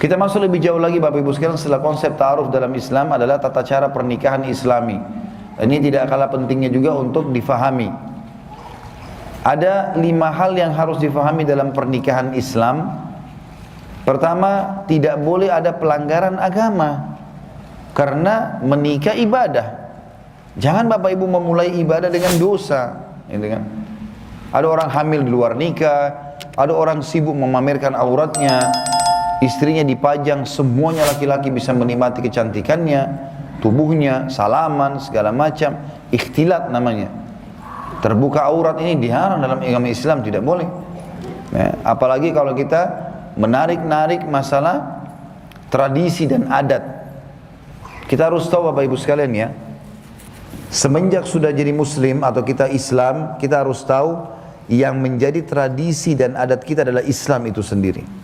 Kita masuk lebih jauh lagi Bapak Ibu sekalian, setelah konsep ta'aruf dalam Islam adalah tata cara pernikahan Islami. Ini tidak kalah pentingnya juga untuk difahami. Ada 5 hal yang harus difahami dalam pernikahan Islam. Pertama, tidak boleh ada pelanggaran agama, karena menikah ibadah. Jangan Bapak Ibu memulai ibadah dengan dosa, gitu kan? Ada orang hamil di luar nikah, ada orang sibuk memamerkan auratnya, istrinya dipajang, semuanya laki-laki bisa menikmati kecantikannya, tubuhnya, salaman, segala macam, ikhtilat namanya. Terbuka aurat ini dilarang dalam agama Islam, tidak boleh. Ya, apalagi kalau kita menarik-narik masalah tradisi dan adat. Kita harus tahu Bapak Ibu sekalian ya, semenjak sudah jadi muslim atau kita Islam, kita harus tahu yang menjadi tradisi dan adat kita adalah Islam itu sendiri.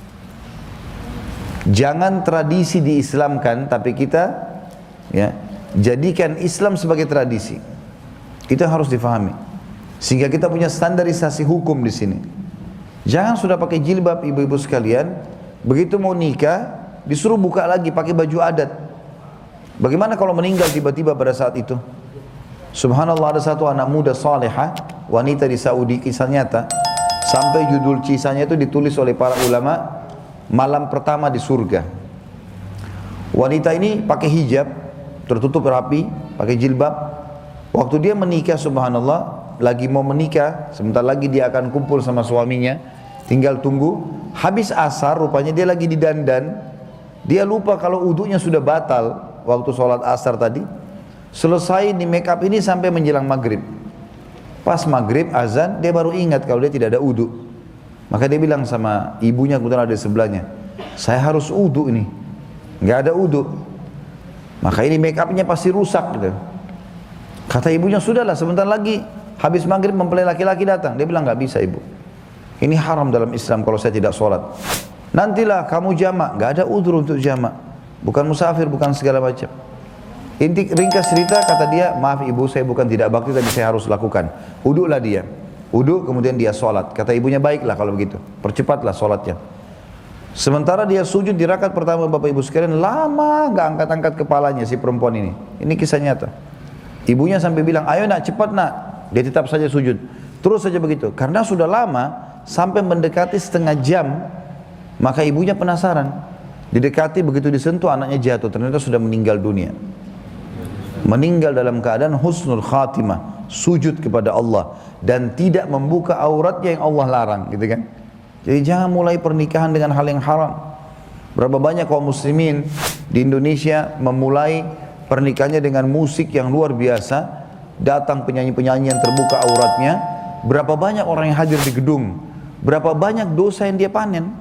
Jangan tradisi diislamkan, tapi kita ya jadikan Islam sebagai tradisi. Itu harus difahami. Sehingga kita punya standarisasi hukum di sini. Jangan sudah pakai jilbab ibu-ibu sekalian, begitu mau nikah disuruh buka lagi pakai baju adat. Bagaimana kalau meninggal tiba-tiba pada saat itu? Subhanallah, ada satu anak muda salihah, wanita di Saudi, kisah nyata, sampai judul kisahnya itu ditulis oleh para ulama, malam pertama di surga. Wanita ini pakai hijab, tertutup rapi, pakai jilbab. Waktu dia menikah, subhanallah, lagi mau menikah, sebentar lagi dia akan kumpul sama suaminya, tinggal tunggu. Habis asar, rupanya dia lagi didandan. Dia lupa kalau wudunya sudah batal waktu sholat asar tadi. Selesai di make up ini sampai menjelang maghrib. Pas maghrib azan, dia baru ingat kalau dia tidak ada wudu. Maka dia bilang sama ibunya, kebetulan ada di sebelahnya, saya harus wudu ini, nggak ada wudu. Maka ini make upnya pasti rusak gitu. Kata ibunya, sudahlah sebentar lagi habis maghrib mempelai laki-laki datang. Dia bilang, nggak bisa ibu, ini haram dalam Islam kalau saya tidak sholat. Nantilah kamu jamak, nggak ada udzur untuk jamak, bukan musafir, bukan segala macam. Inti ringkas cerita, kata dia, maaf ibu, saya bukan tidak bakti tapi saya harus lakukan. Wudulah dia. Wudu, kemudian dia sholat. Kata ibunya, baiklah kalau begitu, percepatlah sholatnya. Sementara dia sujud di rakaat pertama Bapak Ibu sekalian, lama gak angkat-angkat kepalanya si perempuan ini. Ini kisah nyata. Ibunya sampai bilang, ayo nak, cepat nak. Dia tetap saja sujud. Terus saja begitu. Karena sudah lama, sampai mendekati setengah jam, maka ibunya penasaran. Didekati, begitu disentuh, anaknya jatuh. Ternyata sudah meninggal dunia. Meninggal dalam keadaan husnul khatimah, sujud kepada Allah dan tidak membuka auratnya yang Allah larang, gitu kan. Jadi jangan mulai pernikahan dengan hal yang haram. Berapa banyak kaum muslimin di Indonesia memulai pernikahannya dengan musik yang luar biasa, datang penyanyi-penyanyi yang terbuka auratnya. Berapa banyak orang yang hadir di gedung, berapa banyak dosa yang dia panen.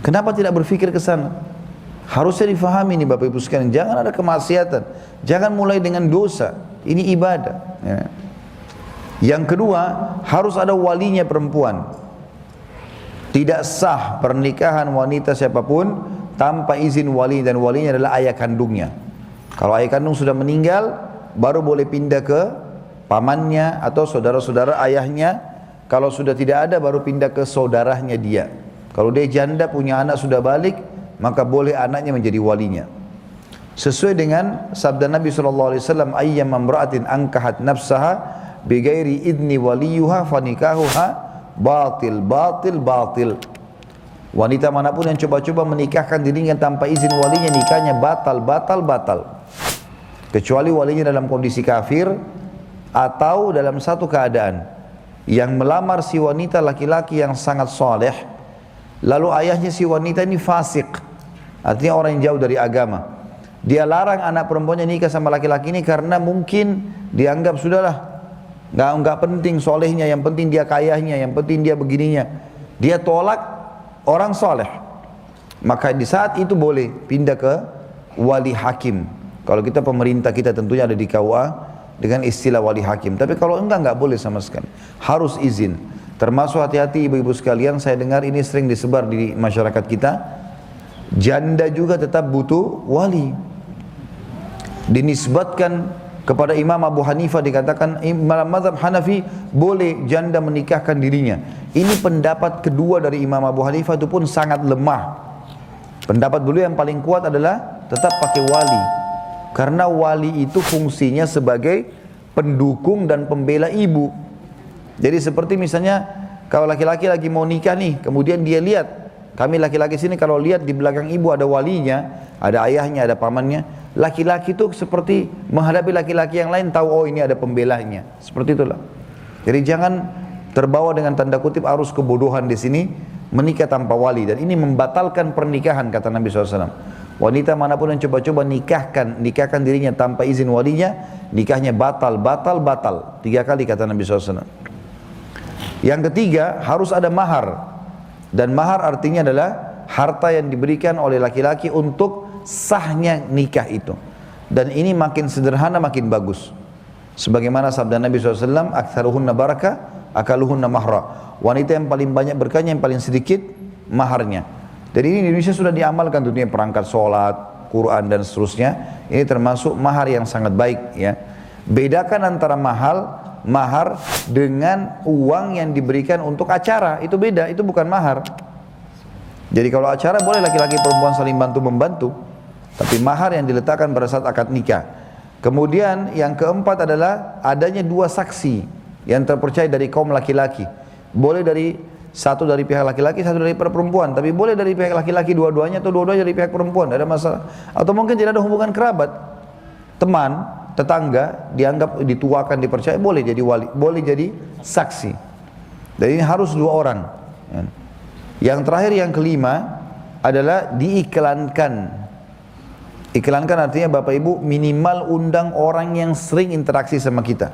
Kenapa tidak berpikir ke sana? Harusnya difahami nih Bapak Ibu sekalian, jangan ada kemaksiatan, jangan mulai dengan dosa, ini ibadah ya. Yang kedua, harus ada walinya perempuan. Tidak sah pernikahan wanita siapapun tanpa izin wali, dan walinya adalah ayah kandungnya. Kalau ayah kandung sudah meninggal, baru boleh pindah ke pamannya atau saudara-saudara ayahnya. Kalau sudah tidak ada, baru pindah ke saudaranya dia. Kalau dia janda punya anak sudah balik, maka boleh anaknya menjadi walinya. Sesuai dengan sabda Nabi SAW, ayyam amra'atin angkahat nafsaha bighairi idni waliyuha fanikahuha batil, batil, batil. Wanita manapun yang coba-coba menikahkan dirinya tanpa izin walinya, nikahnya batal, batal, batal. Kecuali walinya dalam kondisi kafir atau dalam satu keadaan, yang melamar si wanita laki-laki yang sangat soleh, lalu ayahnya si wanita ini fasik, artinya orang yang jauh dari agama. Dia larang anak perempuannya nikah sama laki-laki ini karena mungkin dianggap sudahlah, nggak penting solehnya, yang penting dia kayahnya, yang penting dia begininya. Dia tolak orang soleh. Maka di saat itu boleh pindah ke wali hakim. Kalau kita pemerintah, kita tentunya ada di KUA dengan istilah wali hakim. Tapi kalau enggak boleh sama sekali. Harus izin. Termasuk hati-hati ibu-ibu sekalian, saya dengar ini sering disebar di masyarakat kita, janda juga tetap butuh wali. Dinisbatkan kepada Imam Abu Hanifah, dikatakan dalam mazhab Hanafi boleh janda menikahkan dirinya. Ini pendapat kedua dari Imam Abu Hanifah, itu pun sangat lemah. Pendapat beliau yang paling kuat adalah tetap pakai wali. Karena wali itu fungsinya sebagai pendukung dan pembela ibu. Jadi seperti misalnya kalau laki-laki lagi mau nikah nih, kemudian dia lihat, kami laki-laki sini kalau lihat di belakang ibu ada walinya, ada ayahnya, ada pamannya, laki-laki itu seperti menghadapi laki-laki yang lain tahu, oh ini ada pembelanya. Seperti itulah. Jadi jangan terbawa dengan tanda kutip arus kebodohan di sini, menikah tanpa wali, dan ini membatalkan pernikahan kata Nabi SAW. Wanita manapun yang coba-coba nikahkan dirinya tanpa izin walinya, nikahnya batal. 3 kali kata Nabi SAW. Yang ketiga, harus ada mahar. Dan mahar artinya adalah harta yang diberikan oleh laki-laki untuk sahnya nikah itu. Dan ini makin sederhana makin bagus. Sebagaimana sabda Nabi SAW, aktsaruhunna barakah, akaluhunna mahra. Wanita yang paling banyak berkahnya, yang paling sedikit maharnya. Jadi ini di Indonesia sudah diamalkan tentunya, perangkat sholat, Quran dan seterusnya. Ini termasuk mahar yang sangat baik ya. Bedakan antara mahar dengan uang yang diberikan untuk acara, itu beda, itu bukan mahar. Jadi kalau acara boleh laki-laki perempuan saling bantu-membantu, tapi mahar yang diletakkan pada saat akad nikah. Kemudian yang keempat adalah adanya 2 saksi yang terpercaya dari kaum laki-laki. Boleh satu dari pihak laki-laki, satu dari pihak perempuan, tapi boleh dari pihak laki-laki dua-duanya, atau dua-duanya dari pihak perempuan, tidak ada masalah. Atau mungkin tidak ada hubungan kerabat, teman, tetangga, dianggap dituakan, dipercaya, boleh jadi wali, boleh jadi saksi. Dan ini harus 2 orang. Yang terakhir, yang kelima adalah diiklankan. Iklankan artinya Bapak Ibu minimal undang orang yang sering interaksi sama kita.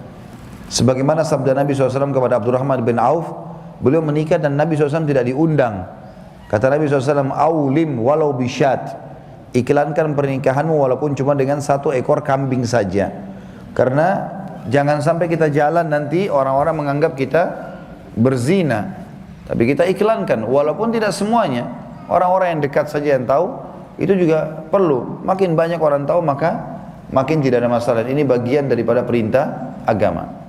Sebagaimana sabda Nabi SAW kepada Abdurrahman bin Auf, beliau menikah dan Nabi SAW tidak diundang. Kata Nabi SAW, aulim walau bisyat, iklankan pernikahanmu walaupun cuma dengan 1 ekor kambing saja. Karena jangan sampai kita jalan nanti orang-orang menganggap kita berzina. Tapi kita iklankan, walaupun tidak semuanya, orang-orang yang dekat saja yang tahu, itu juga perlu. Makin banyak orang tahu maka makin tidak ada masalah. Ini bagian daripada perintah agama.